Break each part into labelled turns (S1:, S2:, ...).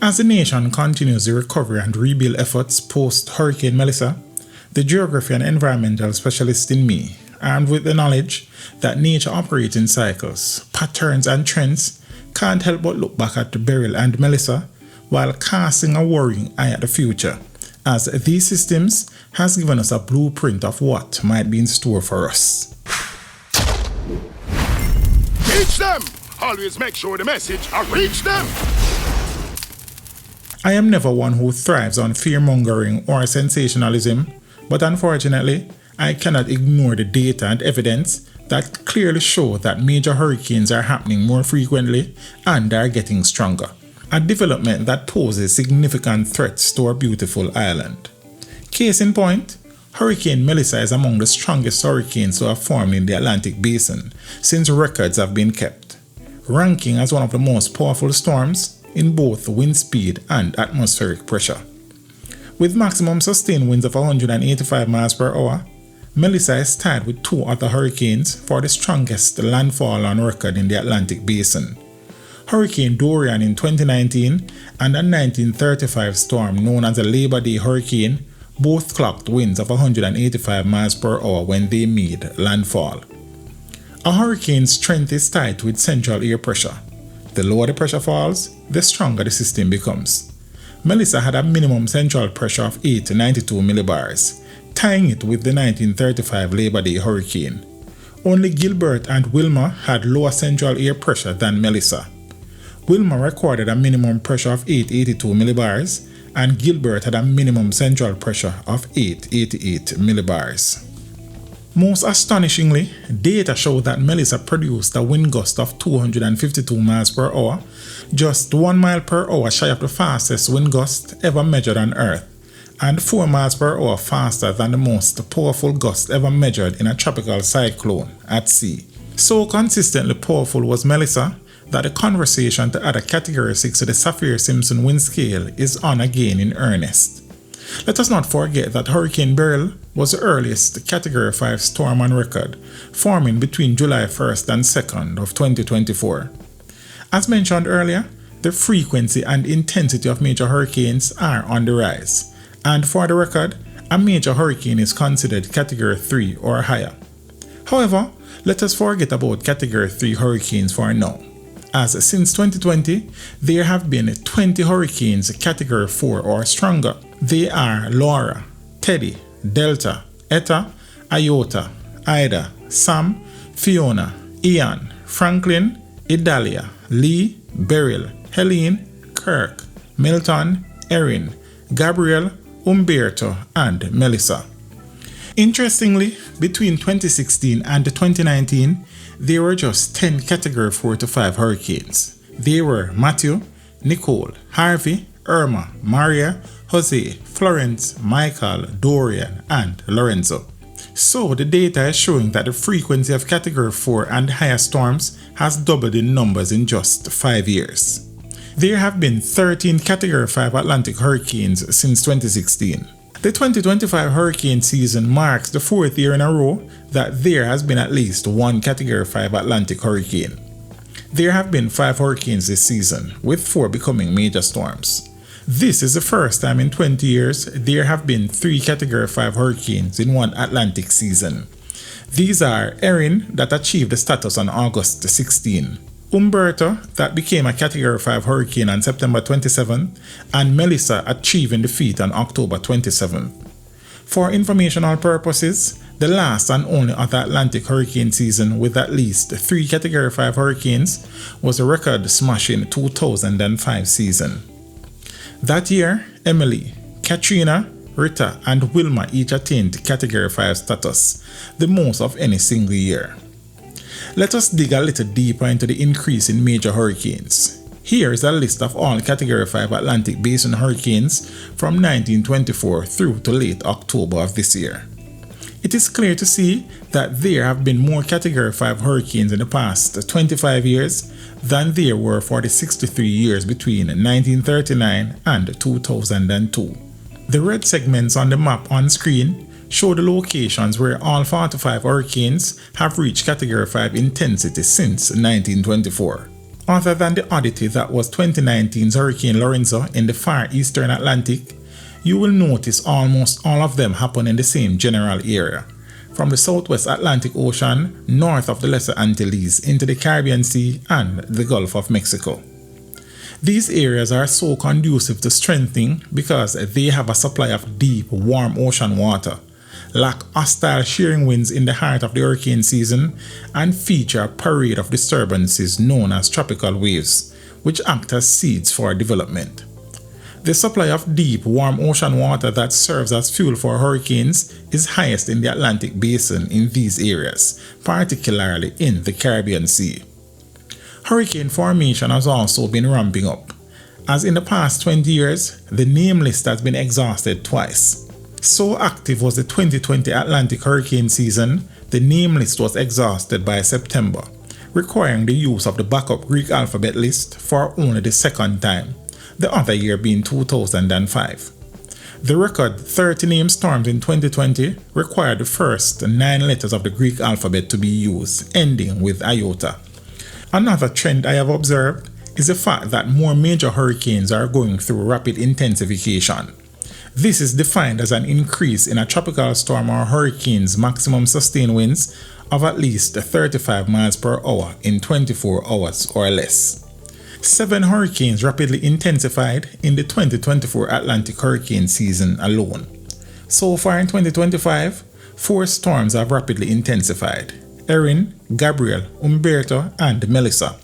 S1: As the nation continues the recovery and rebuild efforts post-Hurricane Melissa, the geography and environmental specialist in me, armed with the knowledge that nature operates in cycles, patterns and trends, can't help but look back at Beryl and Melissa while casting a worrying eye at the future, as these systems has given us a blueprint of what might be in store for us.
S2: Reach them! Always make sure the message reach them!
S1: I am never one who thrives on fear-mongering or sensationalism, but unfortunately, I cannot ignore the data and evidence that clearly show that major hurricanes are happening more frequently and are getting stronger, a development that poses significant threats to our beautiful island. Case in point, Hurricane Melissa is among the strongest hurricanes to have formed in the Atlantic Basin since records have been kept, ranking as one of the most powerful storms in both wind speed and atmospheric pressure. With maximum sustained winds of 185 miles per hour, Melissa is tied with two other hurricanes for the strongest landfall on record in the Atlantic Basin. Hurricane Dorian in 2019 and a 1935 storm known as the Labor Day Hurricane both clocked winds of 185 miles per hour when they made landfall. A hurricane's strength is tied to its central air pressure. The lower the pressure falls, the stronger the system becomes. Melissa had a minimum central pressure of 8 to 92 millibars, tying it with the 1935 Labor Day hurricane. Only Gilbert and Wilma had lower central air pressure than Melissa. Wilma recorded a minimum pressure of 882 millibars, and Gilbert had a minimum central pressure of 888 millibars. Most astonishingly, data show that Melissa produced a wind gust of 252 miles per hour, just 1 mile per hour shy of the fastest wind gust ever measured on Earth, and 4 miles per hour faster than the most powerful gust ever measured in a tropical cyclone at sea. So consistently powerful was Melissa that the conversation to add a Category 6 to the Saffir-Simpson wind scale is on again in earnest. Let us not forget that Hurricane Beryl was the earliest Category 5 storm on record, forming between July 1st and 2nd of 2024. As mentioned earlier, the frequency and intensity of major hurricanes are on the rise, and for the record, a major hurricane is considered Category 3 or higher. However, let us forget about Category 3 hurricanes for now, as since 2020, there have been 20 hurricanes Category 4 or stronger. They are Laura, Teddy, Delta, Eta, Iota, Ida, Sam, Fiona, Ian, Franklin, Idalia, Lee, Beryl, Helene, Kirk, Milton, Erin, Gabriel, Umberto, and Melissa. Interestingly, between 2016 and 2019, there were just 10 Category 4 to 5 hurricanes. They were Matthew, Nicole, Harvey, Irma, Maria, Jose, Florence, Michael, Dorian, and Lorenzo. So the data is showing that the frequency of Category 4 and higher storms has doubled in numbers in just 5 years. There have been 13 Category 5 Atlantic hurricanes since 2016. The 2025 hurricane season marks the 4th year in a row that there has been at least one Category 5 Atlantic hurricane. There have been 5 hurricanes this season, with 4 becoming major storms. This is the first time in 20 years there have been 3 Category 5 hurricanes in one Atlantic season. These are Erin, that achieved the status on August 16, Umberto, that became a Category 5 hurricane on September 27, and Melissa achieving the feat on October 27. For informational purposes, the last and only other Atlantic hurricane season with at least 3 Category 5 hurricanes was the record-smashing 2005 season. That year, Emily, Katrina, Rita, and Wilma each attained Category 5 status, the most of any single year. Let us dig a little deeper into the increase in major hurricanes. Here is a list of all Category 5 Atlantic Basin hurricanes from 1924 through to late October of this year. It is clear to see that there have been more Category 5 hurricanes in the past 25 years than there were for the 63 years between 1939 and 2002. The red segments on the map on screen show the locations where all 45 hurricanes have reached Category 5 intensity since 1924. Other than the oddity that was 2019's Hurricane Lorenzo in the far eastern Atlantic, you will notice almost all of them happen in the same general area, from the southwest Atlantic Ocean, north of the Lesser Antilles, into the Caribbean Sea and the Gulf of Mexico. These areas are so conducive to strengthening because they have a supply of deep, warm ocean water, lack hostile shearing winds in the heart of the hurricane season, and feature a parade of disturbances known as tropical waves, which act as seeds for development. The supply of deep, warm ocean water that serves as fuel for hurricanes is highest in the Atlantic Basin in these areas, particularly in the Caribbean Sea. Hurricane formation has also been ramping up, as in the past 20 years, the name list has been exhausted twice. So active was the 2020 Atlantic hurricane season, the name list was exhausted by September, requiring the use of the backup Greek alphabet list for only the second time, the other year being 2005. The record 30 named storms in 2020 required the first 9 letters of the Greek alphabet to be used, ending with iota. Another trend I have observed is the fact that more major hurricanes are going through rapid intensification. This is defined as an increase in a tropical storm or hurricane's maximum sustained winds of at least 35 miles per hour in 24 hours or less. 7 hurricanes rapidly intensified in the 2024 Atlantic hurricane season alone. So far in 2025, 4 storms have rapidly intensified: Erin, Gabriel, Umberto, and Melissa.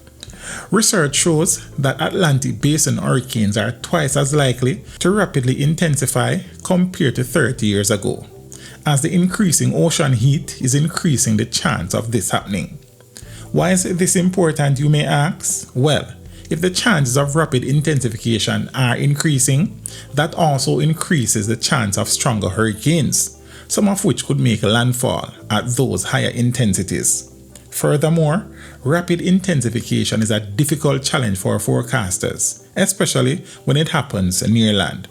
S1: Research shows that Atlantic Basin hurricanes are twice as likely to rapidly intensify compared to 30 years ago, as the increasing ocean heat is increasing the chance of this happening. Why is this important, you may ask? Well, if the chances of rapid intensification are increasing, that also increases the chance of stronger hurricanes, some of which could make landfall at those higher intensities. Furthermore, rapid intensification is a difficult challenge for forecasters, especially when it happens near land.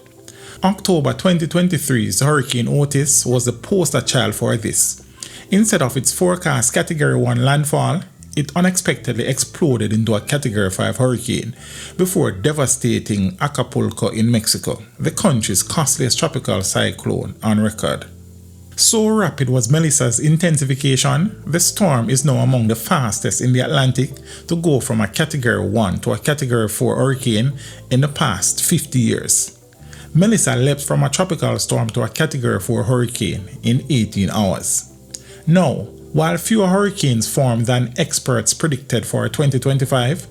S1: October 2023's Hurricane Otis was the poster child for this. Instead of its forecast Category 1 landfall, it unexpectedly exploded into a Category 5 hurricane before devastating Acapulco in Mexico, the country's costliest tropical cyclone on record. So rapid was Melissa's intensification, the storm is now among the fastest in the Atlantic to go from a Category 1 to a Category 4 hurricane in the past 50 years. Melissa leapt from a tropical storm to a Category 4 hurricane in 18 hours. Now, while fewer hurricanes formed than experts predicted for 2025,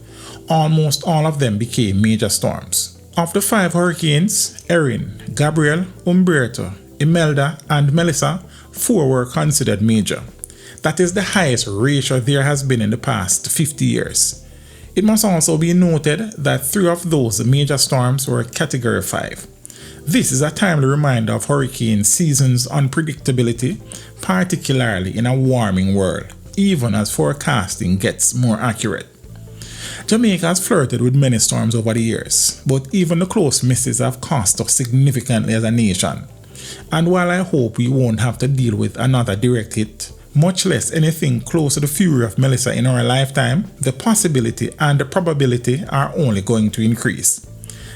S1: almost all of them became major storms. Of the 5 hurricanes, Erin, Gabriel, Umberto, Imelda, and Melissa, 4 were considered major. That is the highest ratio there has been in the past 50 years. It must also be noted that 3 of those major storms were Category 5. This is a timely reminder of hurricane season's unpredictability, particularly in a warming world, even as forecasting gets more accurate. Jamaica has flirted with many storms over the years, but even the close misses have cost us significantly as a nation. And while I hope we won't have to deal with another direct hit, much less anything close to the fury of Melissa in our lifetime, the possibility and the probability are only going to increase.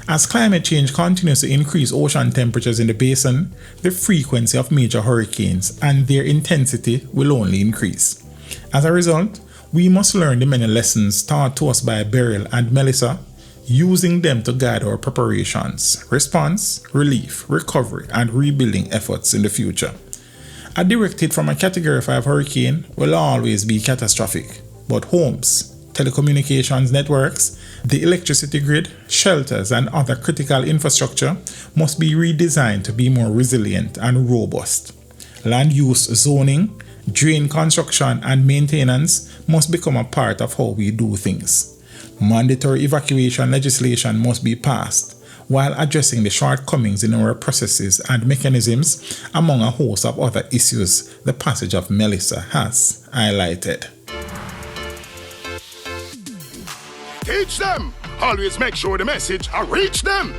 S1: As climate change continues to increase ocean temperatures in the basin, the frequency of major hurricanes and their intensity will only increase. As a result, we must learn the many lessons taught to us by Beryl and Melissa, using them to guide our preparations, response, relief, recovery, and rebuilding efforts in the future. A direct hit from a Category 5 hurricane will always be catastrophic, but homes, telecommunications networks, the electricity grid, shelters, and other critical infrastructure must be redesigned to be more resilient and robust. Land use zoning, drain construction, and maintenance must become a part of how we do things. Mandatory evacuation legislation must be passed, while addressing the shortcomings in our processes and mechanisms, among a host of other issues the passage of Melissa has highlighted.
S2: Teach them! Always make sure the message reach them!